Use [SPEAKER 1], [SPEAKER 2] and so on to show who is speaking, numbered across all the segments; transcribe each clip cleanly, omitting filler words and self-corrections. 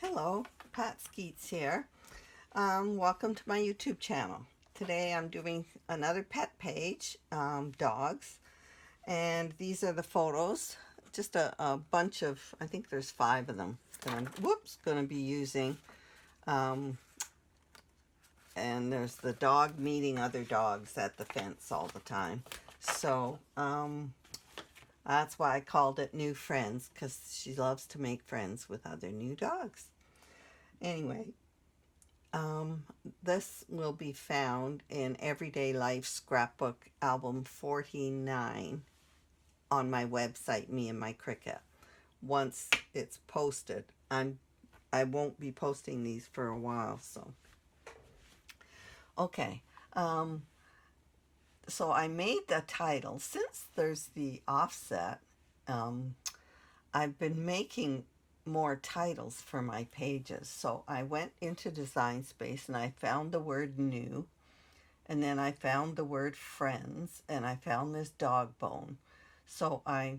[SPEAKER 1] Hello, Pat Skeets here. Welcome to my YouTube channel. Today I'm doing another pet page, dogs, and these are the photos. Just a bunch of, I think there's 5 of them that I'm, going to be using. And there's the dog meeting other dogs at the fence all the time. So, that's why I called it New Friends, because she loves to make friends with other new dogs. Anyway, this will be found in Everyday Life Scrapbook album 49 on my website, Me and My Cricut. Once it's posted, I won't be posting these for a while, so. Okay, so I made the title. Since there's the offset, I've been making more titles for my pages. So I went into Design Space and I found the word new, and then I found the word friends, and I found this dog bone. So I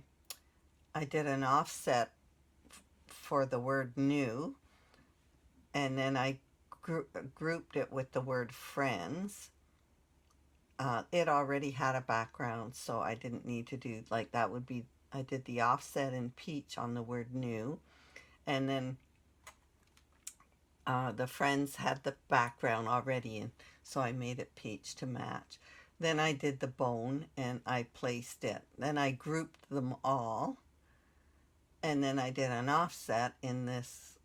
[SPEAKER 1] did an offset for the word new, and then I grouped it with the word friends. It already had a background, so I didn't need to do, like, that would be, I did the offset in peach on the word new, and then the friends had the background already in, so I made it peach to match. Then I did the bone and I placed it. Then I grouped them all, and then I did an offset in this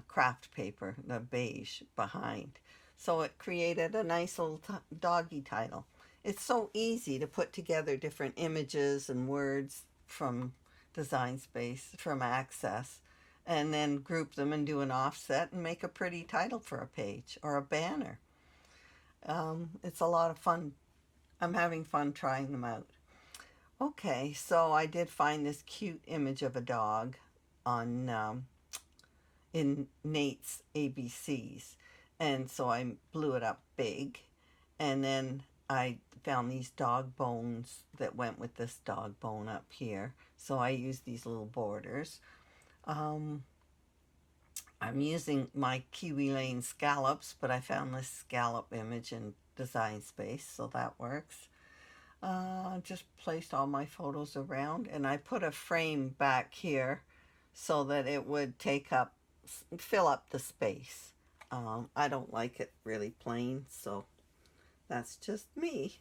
[SPEAKER 1] craft paper, the beige behind. So it created a nice little doggy title. It's so easy to put together different images and words from Design Space, from Access, and then group them and do an offset and make a pretty title for a page or a banner. It's a lot of fun. I'm having fun trying them out. Okay, so I did find this cute image of a dog on in Nate's ABCs, and so I blew it up big, and then I found these dog bones that went with this dog bone up here, so I used these little borders. I'm using my Kiwi Lane scallops, but I found this scallop image in Design Space, so that works. Just placed all my photos around, and I put a frame back here so that it would fill up the space. I don't like it really plain, so that's just me.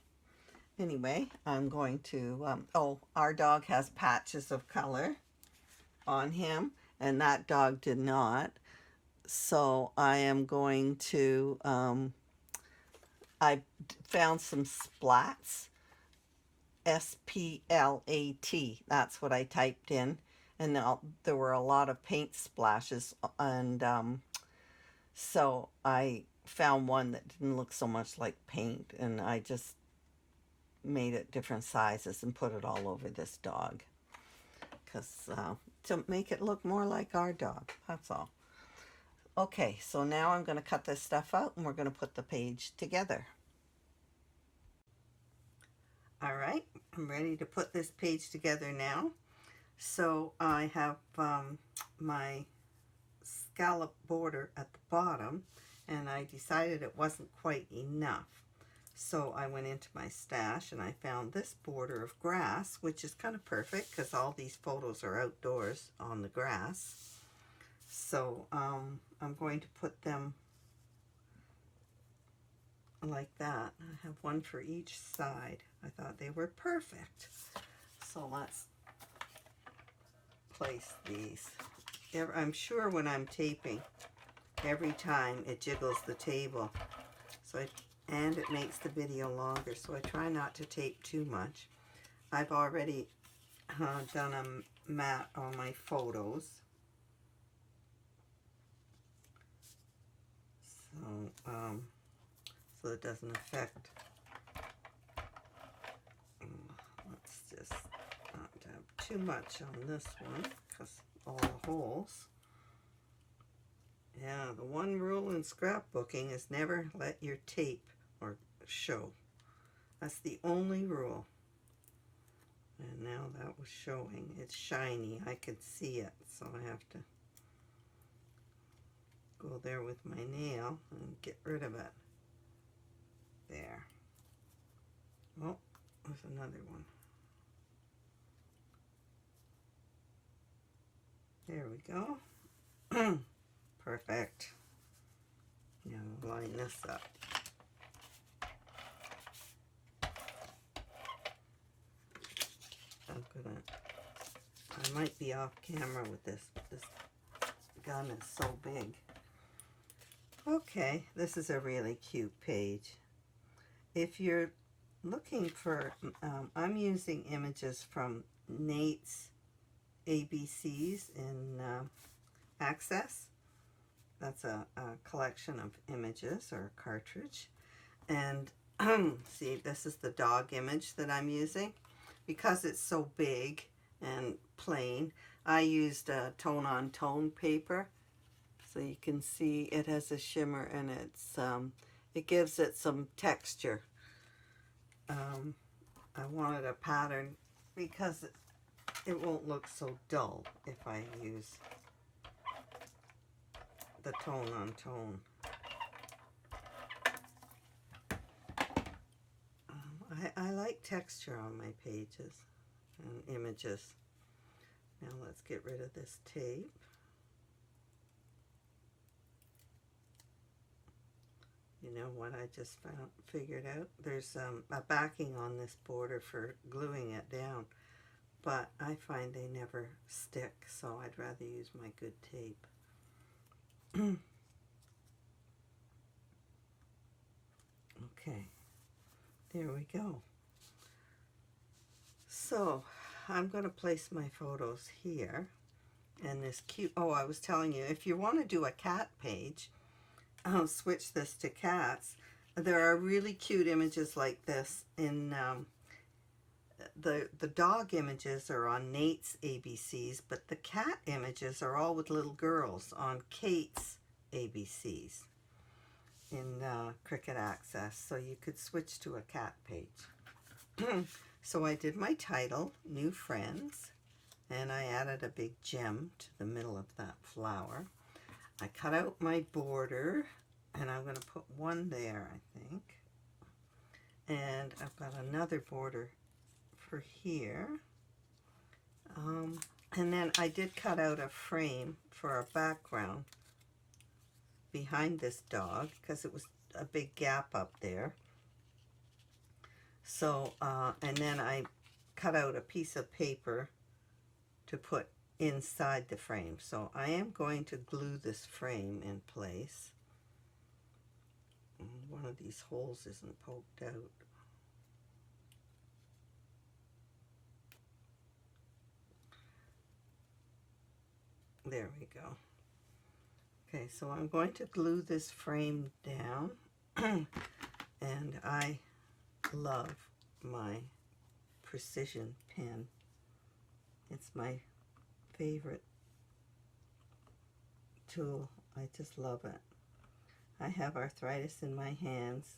[SPEAKER 1] Anyway, I'm going to, our dog has patches of color on him, and that dog did not. So I am going to, I found some splats, S-P-L-A-T, that's what I typed in, and there were a lot of paint splashes, and so I found one that didn't look so much like paint, and I just made it different sizes and put it all over this dog, because to make it look more like our dog, that's all. Okay, so now I'm going to cut this stuff out and we're going to put the page together. All right, I'm ready to put this page together now. So I have my scallop border at the bottom, and I decided it wasn't quite enough. So I went into my stash and I found this border of grass, which is kind of perfect because all these photos are outdoors on the grass. So I'm going to put them like that. I have one for each side. I thought they were perfect. So let's place these. I'm sure when I'm taping, every time it jiggles the table. And it makes the video longer, so I try not to tape too much. I've already done a mat on my photos. So it doesn't affect. Let's just not have too much on this one, because all the holes. Yeah, the one rule in scrapbooking is never let your tape or show. That's the only rule. And now that was showing. It's shiny. I could see it, so I have to go there with my nail and get rid of it. There. Oh, there's another one. There we go. Perfect. Now line this up. I might be off camera with this. This gun is so big. Okay, this is a really cute page. If you're looking for, I'm using images from Nate's ABCs in Access. That's a collection of images or a cartridge. And see, this is the dog image that I'm using. Because it's so big and plain, I used a tone-on-tone paper. So you can see it has a shimmer and it gives it some texture. I wanted a pattern because it won't look so dull if I use the tone-on-tone. I like texture on my pages and images. Now let's get rid of this tape. You know what I just figured out? There's a backing on this border for gluing it down, but I find they never stick, so I'd rather use my good tape. Okay, there we go. So I'm going to place my photos here, and this cute, oh, I was telling you, if you want to do a cat page, I'll switch this to cats. There are really cute images like this in the dog images are on Nate's ABCs, but the cat images are all with little girls on Kate's ABCs in Cricut Access, so you could switch to a cat page. So I did my title, New Friends, and I added a big gem to the middle of that flower. I cut out my border, and I'm going to put one there, I think. And I've got another border for here. And then I did cut out a frame for a background behind this dog because it was a big gap up there. So, and then I cut out a piece of paper to put inside the frame. So I am going to glue this frame in place. And one of these holes isn't poked out. There we go. Okay, so I'm going to glue this frame down. And I love my precision pen. It's my favorite tool. I just love it. I have arthritis in my hands,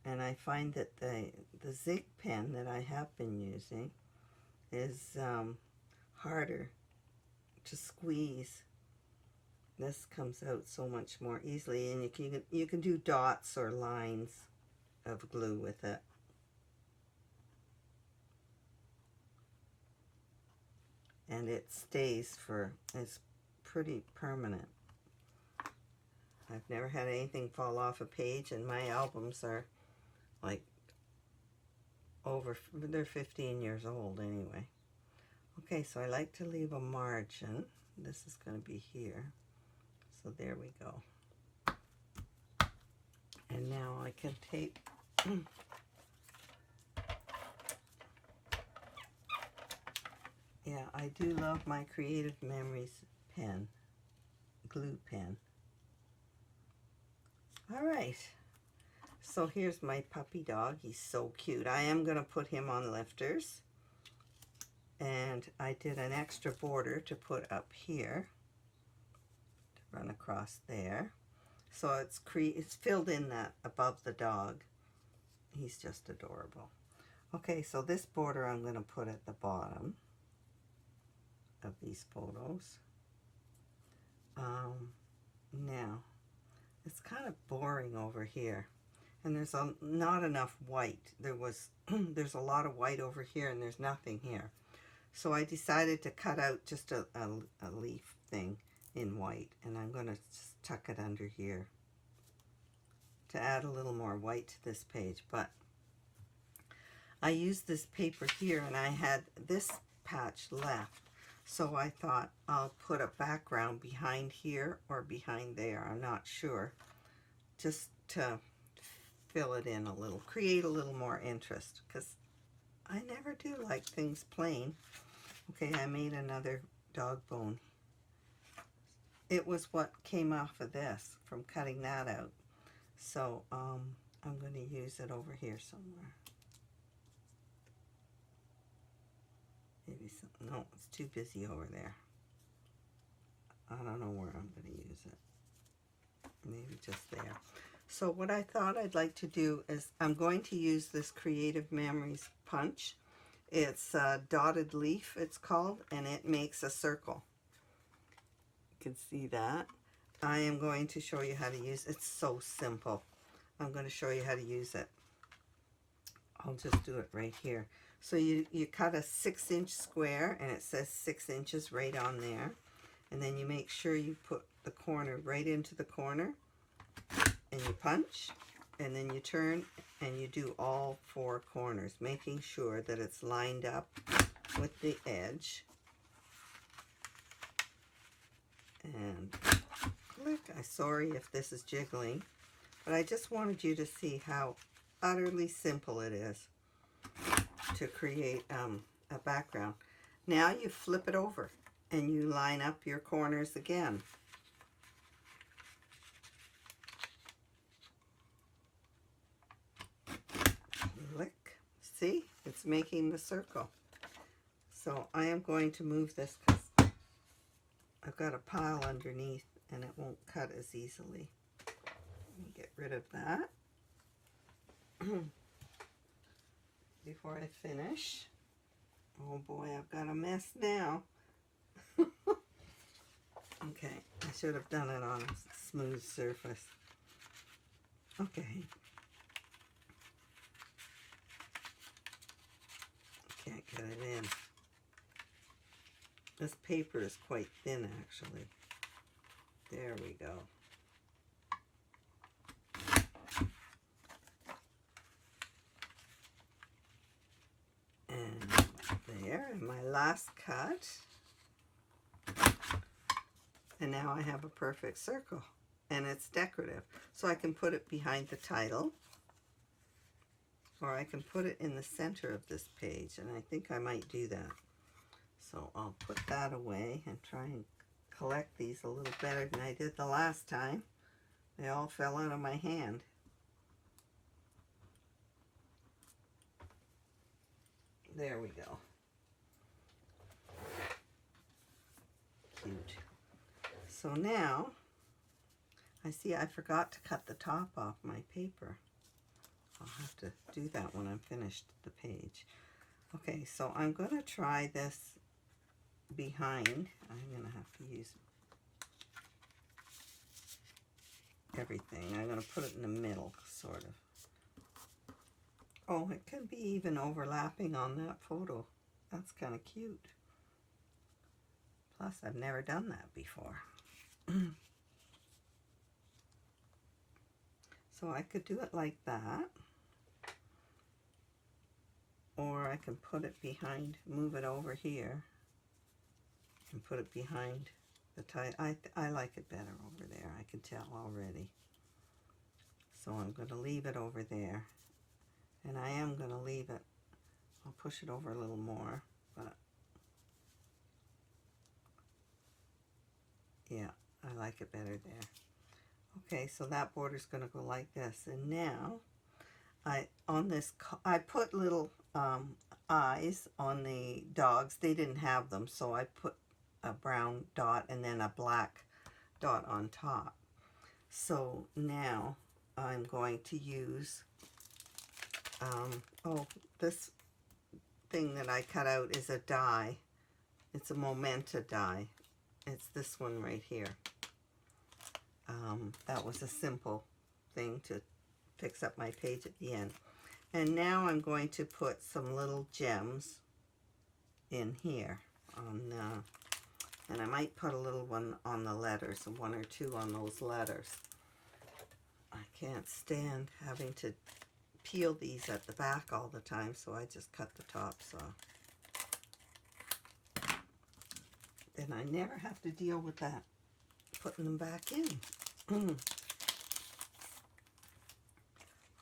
[SPEAKER 1] and I find that the Zig pen that I have been using is harder to squeeze. This comes out so much more easily, and you can do dots or lines of glue with it. And it stays it's pretty permanent. I've never had anything fall off a page, and my albums are like they're 15 years old anyway. Okay, so I like to leave a margin. This is going to be here. So there we go. And now I can tape. Yeah, I do love my Creative Memories pen, glue pen. All right, so here's my puppy dog. He's so cute. I am going to put him on lifters. And I did an extra border to put up here, to run across there. So it's filled in that above the dog. He's just adorable. Okay, so this border I'm going to put at the bottom of these photos. Now, It's kind of boring over here. And there's not enough white. There's a lot of white over here and there's nothing here. So I decided to cut out just a leaf thing in white, and I'm going to just tuck it under here to add a little more white to this page. But I used this paper here and I had this patch left. So I thought I'll put a background behind here or behind there. I'm not sure. Just to fill it in a little, create a little more interest, because I never do like things plain. Okay, I made another dog bone. It was what came off of this from cutting that out. So I'm going to use it over here somewhere. Maybe some, no, it's too busy over there. I don't know where I'm going to use it. Maybe just there. So what I thought I'd like to do is I'm going to use this Creative Memories punch. It's a dotted leaf, it's called, and it makes a circle. You can see that. I am going to show you how to use it. It's so simple. I'm going to show you how to use it. I'll just do it right here. So you cut a 6-inch square, and it says 6 inches right on there. And then you make sure you put the corner right into the corner, and you punch, and then you turn and you do all 4 corners, making sure that it's lined up with the edge. And click. I'm sorry if this is jiggling, but I just wanted you to see how utterly simple it is to create a background. Now you flip it over and you line up your corners again. Click. See? It's making the circle. So I am going to move this because I've got a pile underneath and it won't cut as easily. Let me get rid of that before I finish. Oh boy, I've got a mess now. Okay, I should have done it on a smooth surface. Okay. Can't get it in. This paper is quite thin, actually. There we go. And there, and my last cut. And now I have a perfect circle, and it's decorative. So I can put it behind the title, or I can put it in the center of this page, and I think I might do that. So I'll put that away and try and collect these a little better than I did the last time. They all fell out of my hand. There we go. Cute. So now, I see I forgot to cut the top off my paper. I'll have to do that when I'm finished the page. Okay, so I'm going to try this behind. I'm going to have to use everything. I'm going to put it in the middle, sort of. Oh, it could be even overlapping on that photo. That's kind of cute. Plus, I've never done that before. So I could do it like that. Or I can put it behind, move it over here, and put it behind the title. I like it better over there, I can tell already. So I'm going to leave it over there. And I am going to leave it, I'll push it over a little more, but yeah, I like it better there. Okay, so that border's going to go like this. And now, I put little eyes on the dogs. They didn't have them, so I put a brown dot and then a black dot on top. So now I'm going to use, oh, this thing that I cut out is a die. It's a Momenta die. It's this one right here. that was a simple thing to fix up my page at the end. And now I'm going to put some little gems in here on and I might put a little one on the letters, one or two on those letters. I can't stand having to peel these at the back all the time, so I just cut the tops off. Then I never have to deal with that, putting them back in.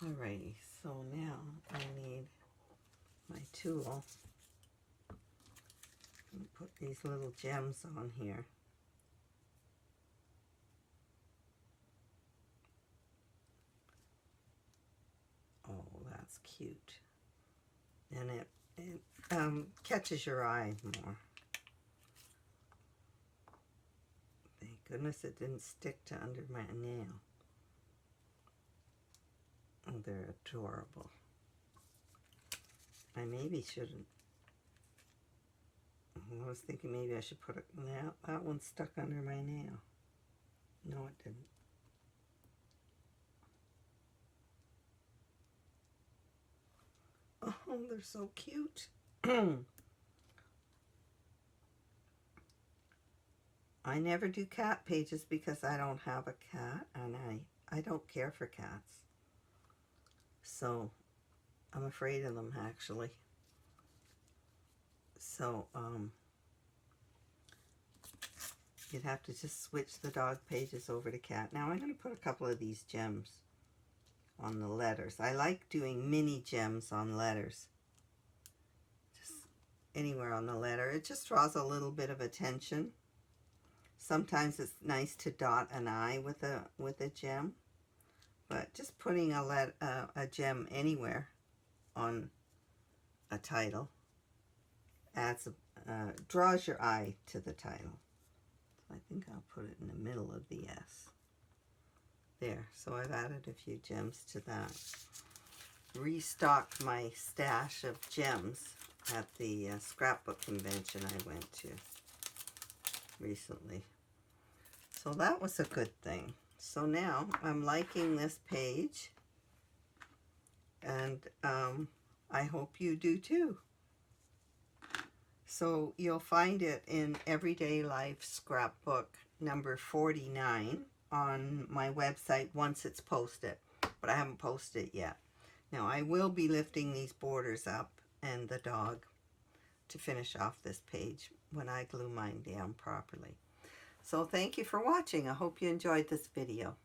[SPEAKER 1] Alrighty, so now I need my tool. And put these little gems on here. Oh, that's cute. And it catches your eye more. Thank goodness it didn't stick to under my nail. Oh, they're adorable. I maybe shouldn't. I was thinking maybe I should put it. Now that one's stuck under my nail. No, it didn't. Oh, they're so cute. I never do cat pages because I don't have a cat, and I don't care for cats. So I'm afraid of them, actually. So you'd have to just switch the dog pages over to cat. Now I'm going to put a couple of these gems on the letters. I like doing mini gems on letters. Just anywhere on the letter. It just draws a little bit of attention. Sometimes it's nice to dot an I with a gem, but just putting a gem anywhere on a title adds draws your eye to the title. So I think I'll put it in the middle of the S. There, so I've added a few gems to that. Restocked my stash of gems at the scrapbook convention I went to recently. So that was a good thing. So now I'm liking this page, and I hope you do too. So you'll find it in Everyday Life Scrapbook number 49 on my website once it's posted, but I haven't posted it yet. Now I will be lifting these borders up and the dog to finish off this page when I glue mine down properly. So thank you for watching. I hope you enjoyed this video.